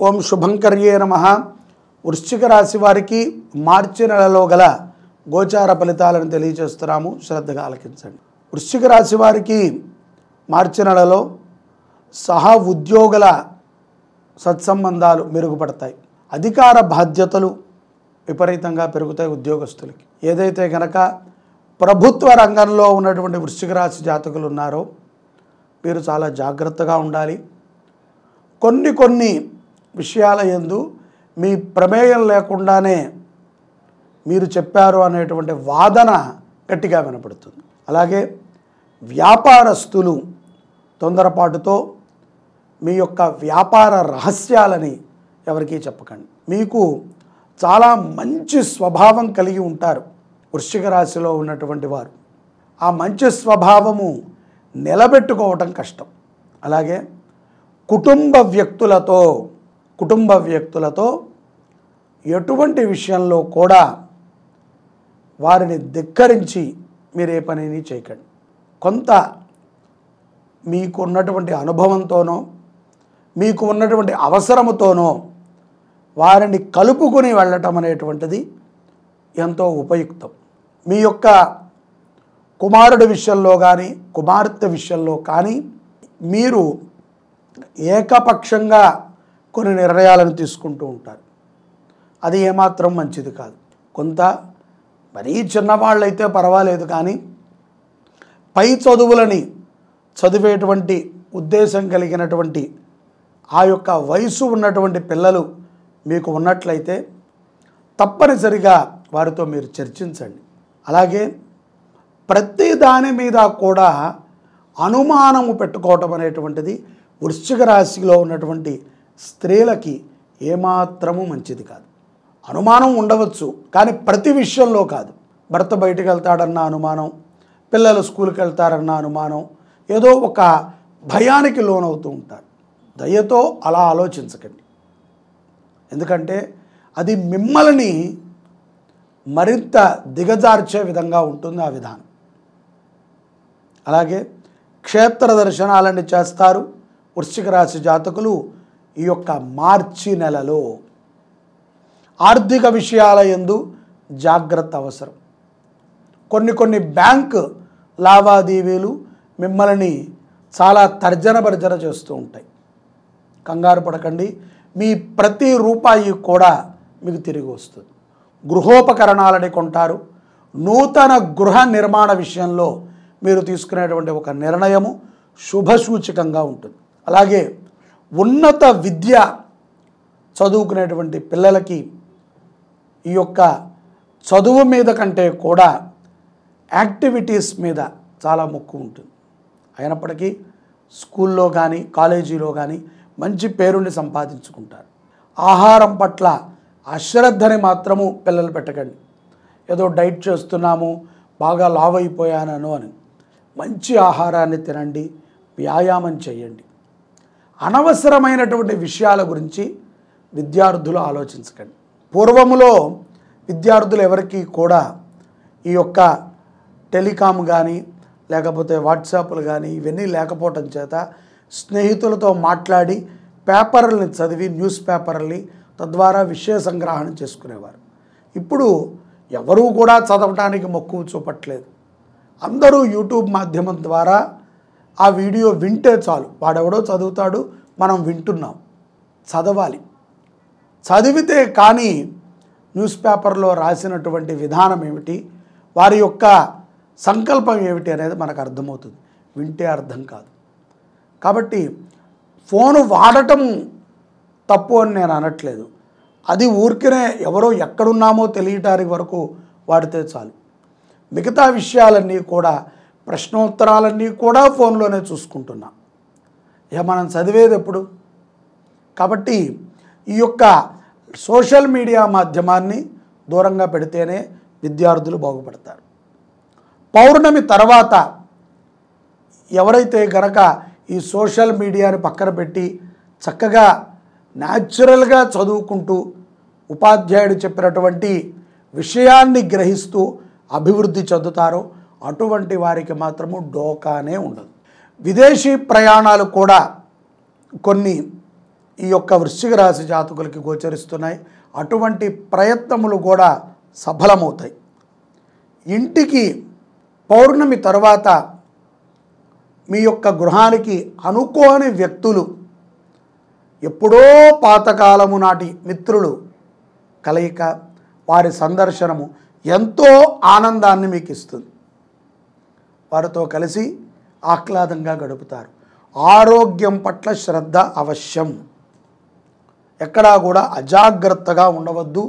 ఓం శుభంకర్యే నమః. వృశ్చిక రాశి వారికి మార్చి నెలలో గల గోచార ఫలితాలను తెలియజేస్తున్నాము, శ్రద్ధగా ఆలకించండి. వృశ్చిక రాశి వారికి మార్చి నెలలో సహా ఉద్యోగుల సత్సంబంధాలు మెరుగుపడతాయి. అధికార బాధ్యతలు విపరీతంగా పెరుగుతాయి ఉద్యోగస్తులకి. ఏదైతే గనక ప్రభుత్వ రంగంలో ఉన్నటువంటి వృశ్చిక రాశి జాతకులు ఉన్నారో మీరు చాలా జాగ్రత్తగా ఉండాలి. కొన్ని విషయాల యందు మీ ప్రమేయం లేకుండానే మీరు చెప్పారు అనేటువంటి వాదన గట్టిగా వినపడుతుంది. అలాగే వ్యాపారస్తులు తొందరపాటుతో మీ యొక్క వ్యాపార రహస్యాలని ఎవరికీ చెప్పకండి. మీకు చాలా మంచి స్వభావం కలిగి ఉంటారు వృశ్చిక రాశిలో ఉన్నటువంటి వారు. ఆ మంచి స్వభావము నిలబెట్టుకోవటం కష్టం. అలాగే కుటుంబ వ్యక్తులతో ఎటువంటి విషయంలో కూడా వారిని ధిక్కరించి మీరు ఏ పనిని చేయకండి. కొంత మీకు ఉన్నటువంటి అనుభవంతోనో మీకు ఉన్నటువంటి అవసరముతోనో వారిని కలుపుకొని వెళ్ళటం అనేటువంటిది ఎంతో ఉపయుక్తం. మీ యొక్క కుమారుడి విషయంలో కానీ కుమార్తె విషయంలో కానీ మీరు ఏకపక్షంగా కొన్ని నిర్ణయాలను తీసుకుంటూ ఉంటారు. అది ఏమాత్రం మంచిది కాదు. కొంత మరీ చిన్నవాళ్ళైతే పర్వాలేదు, కానీ పై చదువులని చదివేటువంటి ఉద్దేశం కలిగినటువంటి ఆ యొక్క వయసు ఉన్నటువంటి పిల్లలు మీకు ఉన్నట్లయితే తప్పనిసరిగా వారితో మీరు చర్చించండి. అలాగే ప్రతి దాని మీద కూడా అనుమానము పెట్టుకోవటం అనేటువంటిది వృశ్చిక రాశిలో ఉన్నటువంటి స్త్రీలకి ఏమాత్రము మంచిది కాదు. అనుమానం ఉండవచ్చు, కానీ ప్రతి విషయంలో కాదు. భర్త బయటికి వెళ్తాడన్న అనుమానం, పిల్లలు స్కూల్కి వెళ్తారన్న అనుమానం, ఏదో ఒక భయానికి లోనవుతూ ఉంటారు. దయతో అలా ఆలోచించకండి. ఎందుకంటే అది మిమ్మల్ని మరింత దిగజార్చే విధంగా ఉంటుంది ఆ విధానం. అలాగే క్షేత్ర దర్శనాలన్నీ చేస్తారు వృశ్చిక రాశి జాతకులు ఈ యొక్క మార్చి నెలలో. ఆర్థిక విషయాల యందు జాగ్రత్త అవసరం. కొన్ని బ్యాంక్ లావాదేవీలు మిమ్మల్ని చాలా తర్జన భర్జన చేస్తూ ఉంటాయి. కంగారు పడకండి, మీ ప్రతి రూపాయి కూడా మీకు తిరిగి వస్తుంది. గృహోపకరణాలని కొంటారు. నూతన గృహ నిర్మాణ విషయంలో మీరు తీసుకునేటువంటి ఒక నిర్ణయము శుభసూచకంగా ఉంటుంది. అలాగే ఉన్నత విద్య చదువుకునేటువంటి పిల్లలకి ఈ యొక్క చదువు మీద కంటే కూడా యాక్టివిటీస్ మీద చాలా మొక్కు ఉంటుంది. అయినప్పటికీ స్కూల్లో కానీ కాలేజీలో కానీ మంచి పేరుని సంపాదించుకుంటారు. ఆహారం పట్ల అశ్రద్ధని మాత్రము పిల్లలు పెట్టకండి. ఏదో డైట్ చేస్తున్నాము, బాగా లావ్ అయిపోయానను అని. మంచి ఆహారాన్ని తినండి, వ్యాయామం చేయండి. అనవసరమైనటువంటి విషయాల గురించి విద్యార్థులు ఆలోచించకండి. పూర్వములో విద్యార్థులు ఎవరికి కూడా ఈ యొక్క టెలికామ్ కానీ లేకపోతే వాట్సాప్లు కానీ ఇవన్నీ లేకపోవటం చేత స్నేహితులతో మాట్లాడి పేపర్లని చదివి న్యూస్ పేపర్లని తద్వారా విషయ సంగ్రహణ చేసుకునేవారు. ఇప్పుడు ఎవరూ కూడా చదవటానికి మక్కువ చూపట్లేదు. అందరూ యూట్యూబ్ మాధ్యమం ద్వారా ఆ వీడియో వింటే చాలు, వాడెవడో చదువుతాడు, మనం వింటున్నాం. చదవాలి. చదివితే కానీ న్యూస్ పేపర్లో రాసినటువంటి విధానం ఏమిటి, వారి యొక్క సంకల్పం ఏమిటి అనేది మనకు అర్థమవుతుంది. వింటే అర్థం కాదు. కాబట్టి ఫోను వాడటం తప్పు అని నేను అనట్లేదు. అది ఊరికనే ఎవరో ఎక్కడున్నామో తెలియటానికి వరకు వాడితే చాలు. మిగతా విషయాలన్నీ కూడా ప్రశ్నోత్తరాలన్నీ కూడా ఫోన్లోనే చూసుకుంటున్నాం. ఇక మనం చదివేది ఎప్పుడు? కాబట్టి ఈ యొక్క సోషల్ మీడియా మాధ్యమాన్ని దూరంగా పెడితేనే విద్యార్థులు బాగుపడతారు. పౌర్ణమి తర్వాత ఎవరైతే గనక ఈ సోషల్ మీడియాని పక్కన పెట్టి చక్కగా న్యాచురల్గా చదువుకుంటూ ఉపాధ్యాయుడు చెప్పినటువంటి విషయాన్ని గ్రహిస్తూ అభివృద్ధి చెందుతారో అటువంటి వారికి మాత్రము డోకానే ఉండదు. విదేశీ ప్రయాణాలు కూడా కొన్ని ఈ యొక్క వృశ్చిక రాశి జాతకులకి గోచరిస్తున్నాయి. అటువంటి ప్రయత్నములు కూడా సఫలమవుతాయి. ఇంటికి పౌర్ణమి తర్వాత మీ యొక్క గృహానికి అనుకోని వ్యక్తులు, ఎప్పుడో పాతకాలము నాటి మిత్రులు కలయిక, వారి సందర్శనము ఎంతో ఆనందాన్ని మీకు ఇస్తుంది. వారితో కలిసి ఆహ్లాదంగా గడుపుతారు. ఆరోగ్యం పట్ల శ్రద్ధ అవశ్యం. ఎక్కడా కూడా అజాగ్రత్తగా ఉండవద్దు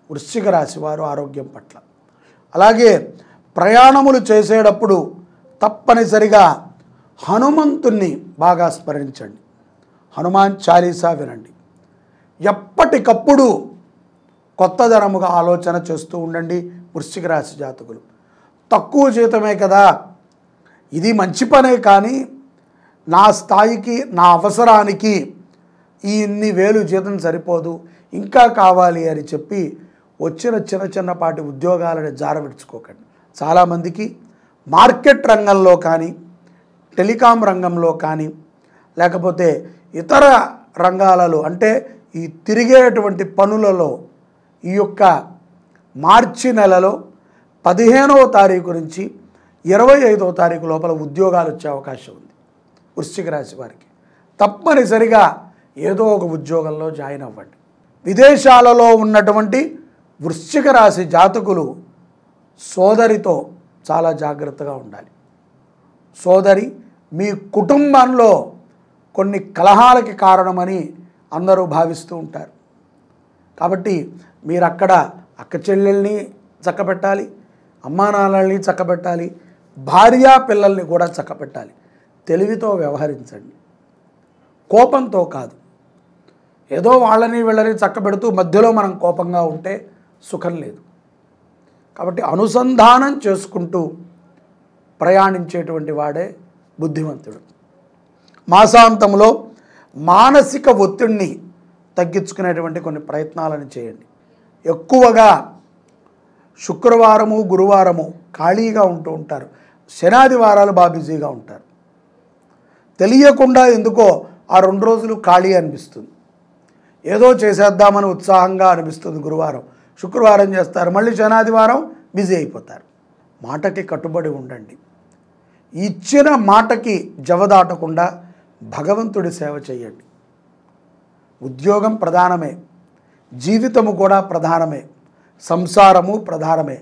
వృశ్చిక రాశి వారు ఆరోగ్యం పట్ల. అలాగే ప్రయాణములు చేసేటప్పుడు తప్పనిసరిగా హనుమంతుణ్ణి బాగా స్మరించండి. హనుమాన్ చాలీసా వినండి. ఎప్పటికప్పుడు కొత్తదనముగా ఆలోచన చేస్తూ ఉండండి వృశ్చిక రాశి జాతకులు. తక్కువ జీతమే కదా, ఇది మంచి పనే, కానీ నా స్థాయికి నా అవసరానికి ఈ ఇన్ని వేలు జీతం సరిపోదు, ఇంకా కావాలి అని చెప్పి వచ్చిన చిన్నపాటి ఉద్యోగాలను జారవిడ్చుకోకండి. చాలామందికి మార్కెట్ రంగంలో కానీ, టెలికాం రంగంలో కానీ, లేకపోతే ఇతర రంగాలలో, అంటే ఈ తిరిగేటువంటి పనులలో ఈ యొక్క మార్చి నెలలో 15వ తారీఖు నుంచి 25వ తారీఖు లోపల ఉద్యోగాలు వచ్చే అవకాశం ఉంది వృశ్చిక రాశి వారికి. తప్పనిసరిగా ఏదో ఒక ఉద్యోగంలో జాయిన్ అవ్వండి. విదేశాలలో ఉన్నటువంటి వృశ్చిక రాశి జాతకులు సోదరితో చాలా జాగ్రత్తగా ఉండాలి. సోదరి మీ కుటుంబంలో కొన్ని కలహాలకి కారణమని అందరూ భావిస్తూ ఉంటారు. కాబట్టి మీరు అక్కడ అక్క చెల్లెల్ని చక్కబెట్టాలి, అమ్మా నాన్నల్ని చక్కబెట్టాలి, భార్యా పిల్లల్ని కూడా చక్కబెట్టాలి. తెలివితో వ్యవహరించండి, కోపంతో కాదు. ఏదో వాళ్ళని వీళ్ళని చక్కబెడుతూ మధ్యలో మనం కోపంగా ఉంటే సుఖం లేదు. కాబట్టి అనుసంధానం చేసుకుంటూ ప్రయాణించేటువంటి వాడే బుద్ధిమంతుడు. మాసాంతంలో మానసిక ఒత్తిడిని తగ్గించుకునేటువంటి కొన్ని ప్రయత్నాలను చేయండి. ఎక్కువగా శుక్రవారము గురువారము ఖాళీగా ఉంటూ ఉంటారు, శనాదివారాలు బాగా బిజీగా ఉంటారు. తెలియకుండా ఎందుకో ఆ 2 రోజులు ఖాళీ అనిపిస్తుంది, ఏదో చేసేద్దామని ఉత్సాహంగా అనిపిస్తుంది. గురువారం శుక్రవారం చేస్తారు, మళ్ళీ శనాదివారం బిజీ అయిపోతారు. మాటకి కట్టుబడి ఉండండి. ఇచ్చిన మాటకి జవదాటకుండా భగవంతుడి సేవ చేయండి. ఉద్యోగం ప్రధానమే, జీవితము కూడా ప్రధానమే, సంసారము ప్రధానమే,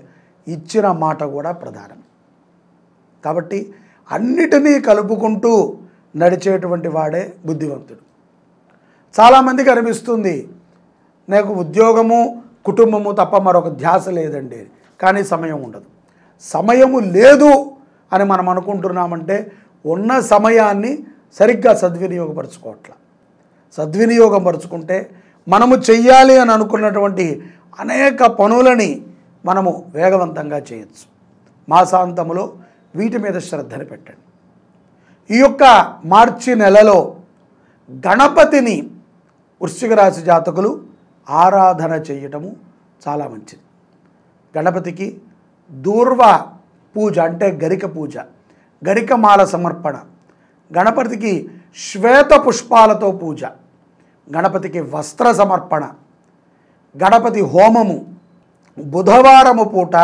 ఇచ్చిన మాట కూడా ప్రధానమే. కాబట్టి అన్నిటినీ కలుపుకుంటూ నడిచేటువంటి వాడే బుద్ధివంతుడు. చాలామందికి అనిపిస్తుంది నాకు ఉద్యోగము కుటుంబము తప్ప మరొక ధ్యాస లేదండి, కానీ సమయం ఉండదు. సమయము లేదు అని మనం అనుకుంటున్నామంటే ఉన్న సమయాన్ని సరిగ్గా సద్వినియోగపరచుకోవట్ల. సద్వినియోగం పరుచుకుంటే మనము చెయ్యాలి అని అనుకున్నటువంటి అనేక పనులని మనము వేగవంతంగా చేయొచ్చు. మాసాంతములో వీటి మీద శ్రద్ధను పెట్టండి. ఈ యొక్క మార్చి నెలలో గణపతిని వృశ్చిక రాశి జాతకులు ఆరాధన చేయటము చాలా మంచిది. గణపతికి దూర్వ పూజ అంటే గరిక పూజ, గరికమాల సమర్పణ, గణపతికి శ్వేత పుష్పాలతో పూజ, గణపతికి వస్త్ర సమర్పణ, గణపతి హోమము, బుధవారము పూట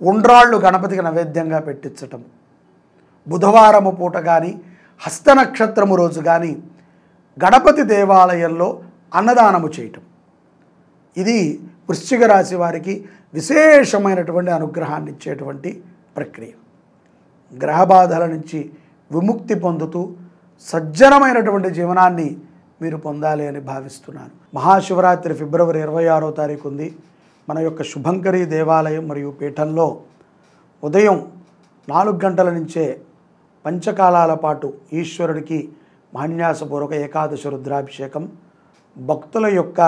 ఉండ్రాళ్ళు గణపతికి నైవేద్యంగా పెట్టించటం, బుధవారము పూట కానీ హస్త నక్షత్రము రోజు కానీ గణపతి దేవాలయంలో అన్నదానము చేయటం, ఇది వృశ్చిక రాశి వారికి విశేషమైనటువంటి అనుగ్రహాన్ని ఇచ్చేటువంటి ప్రక్రియ. గ్రహబాధల నుంచి విముక్తి పొందుతూ సజ్జనమైనటువంటి జీవనాన్ని మీరు పొందాలి అని భావిస్తున్నాను. మహాశివరాత్రి ఫిబ్రవరి 26వ తారీఖు ఉంది. మన యొక్క శుభంకరి దేవాలయం మరియు పీఠంలో ఉదయం 4 గంటల నుంచే పంచకాలాల పాటు ఈశ్వరుడికి మహాన్యాసపూర్వక ఏకాదశ రుద్రాభిషేకం భక్తుల యొక్క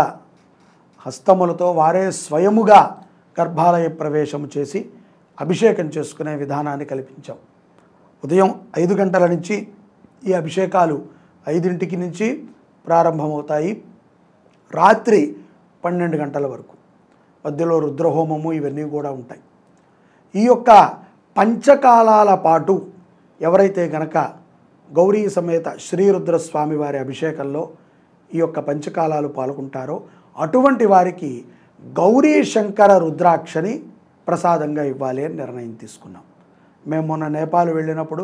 హస్తములతో వారే స్వయముగా గర్భాలయ ప్రవేశం చేసి అభిషేకం చేసుకునే విధానాన్ని కల్పించాం. ఉదయం 5 గంటల నుంచి ఈ అభిషేకాలు 5 నుంచి ప్రారంభమవుతాయి, రాత్రి 12 గంటల వరకు. మధ్యలో రుద్రహోమము ఇవన్నీ కూడా ఉంటాయి. ఈ యొక్క పంచకాలాల పాటు ఎవరైతే గనక గౌరీ సమేత శ్రీరుద్రస్వామి వారి అభిషేకంలో ఈ యొక్క పంచకాలాలు పాల్గొంటారో అటువంటి వారికి గౌరీ శంకర రుద్రాక్షని ప్రసాదంగా ఇవ్వాలి అని నిర్ణయం తీసుకున్నాం. మేము మొన్న నేపాల్ వెళ్ళినప్పుడు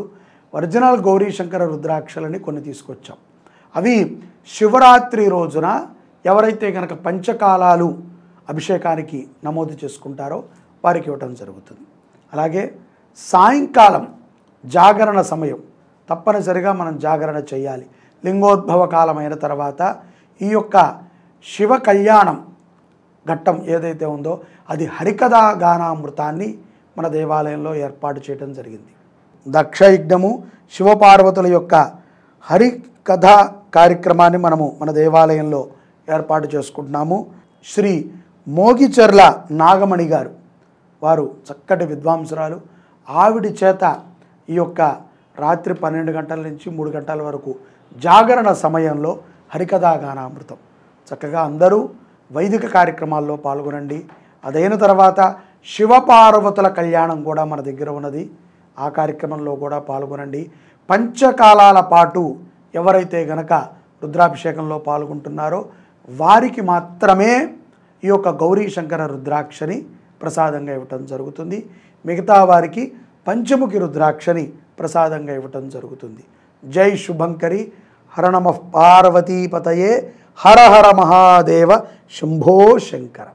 ఒరిజినల్ గౌరీ శంకర రుద్రాక్షలని కొన్ని తీసుకొచ్చాం. అవి శివరాత్రి రోజున ఎవరైతే కనుక పంచకాలాలు అభిషేకానికి నమోదు చేసుకుంటారో వారికి ఇవ్వటం జరుగుతుంది. అలాగే సాయంకాలం జాగరణ సమయం తప్పనిసరిగా మనం జాగరణ చేయాలి. లింగోద్భవ కాలమైన తర్వాత ఈ యొక్క శివ కళ్యాణం ఘట్టం ఏదైతే ఉందో అది హరికథా గానామృతాన్ని మన దేవాలయంలో ఏర్పాటు చేయడం జరిగింది. దక్షయజ్ఞము శివపార్వతుల యొక్క హరికథ కార్యక్రమాన్ని మనము మన దేవాలయంలో ఏర్పాటు చేసుకుంటున్నాము. శ్రీ మోగిచెర్ల నాగమణి గారు వారు చక్కటి విద్వాంసురాలు. ఆవిడ చేత ఈ యొక్క రాత్రి 12 గంటల నుంచి 3 గంటల వరకు జాగరణ సమయంలో హరికథా గానామృతం చక్కగా అందరూ వైదిక కార్యక్రమాల్లో పాల్గొనండి. అదైన తర్వాత శివపార్వతుల కళ్యాణం కూడా మన దగ్గర ఉన్నది. ఆ కార్యక్రమంలో కూడా పాల్గొనండి. పంచకాలాల పాటు ఎవరైతే గనక రుద్రాభిషేకంలో పాల్గొంటున్నారో వారికి మాత్రమే ఈ యొక్క గౌరీ శంకర రుద్రాక్షని ప్రసాదంగా ఇవ్వటం జరుగుతుంది. మిగతా వారికి పంచముఖి రుద్రాక్షని ప్రసాదంగా ఇవ్వటం జరుగుతుంది. జై శుభంకరి. హర నమః పార్వతీపతయే. హర హర మహాదేవ. శంభో శంకర.